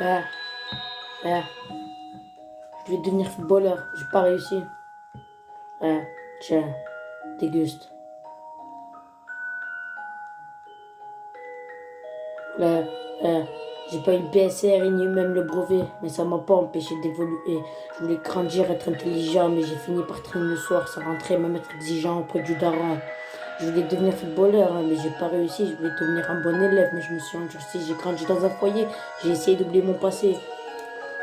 Ah, ah, je vais devenir footballeur, j'ai pas réussi. Ah, tiens, déguste. Là, euh, j'ai pas eu le PSR ni même le brevet, mais ça m'a pas empêché d'évoluer. Je voulais grandir, être intelligent, mais j'ai fini par traîner le soir sans rentrer, même être exigeant auprès du daron. Je voulais devenir footballeur, hein, mais j'ai pas réussi. Je voulais devenir un bon élève, mais je me suis endurci. J'ai grandi dans un foyer, j'ai essayé d'oublier mon passé.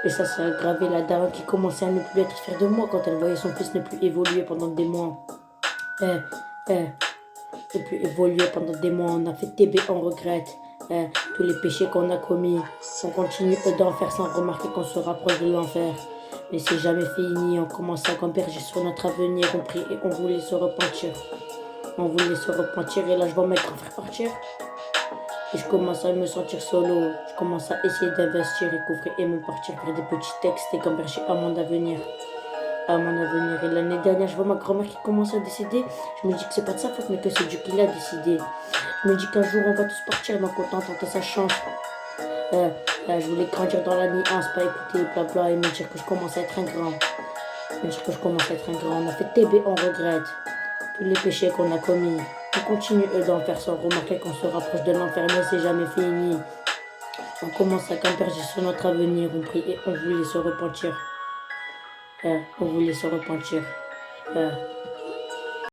Et ça a aggravé la daronne qui commençait à ne plus être fière de moi quand elle voyait son fils ne plus évoluer pendant des mois. Euh, euh, ne plus évoluer pendant des mois. On a fait TB, on regrette tous les péchés qu'on a commis. On continue d'en faire sans remarquer qu'on se rapproche de l'enfer. Mais c'est jamais fini. On commence à converger sur notre avenir. On prie et on voulait se repentir. On voulait se repentir et là je vois mes grands frères partir. Et je commence à me sentir solo. Je commence à essayer d'investir et couvrir et me partir vers des petits textes et converger à mon avenir. À mon avenir. Et l'année dernière, je vois ma grand-mère qui commence à décéder. Je me dis que c'est pas de sa faute, mais que c'est Dieu qui l'a décidé. Je me dis qu'un jour on va tous partir, donc autant tenter sa chance. Je voulais grandir dans la nuance, pas écouter blabla et me dire que je commence à être un grand. Me dire que je commence à être un grand. On a fait TB, on regrette tous les péchés qu'on a commis. On continue d'en faire sans remarquer qu'on se rapproche de l'enfer, mais c'est jamais fini. On commence à converger sur notre avenir, on prie et on voulait se repentir. On voulait se repentir.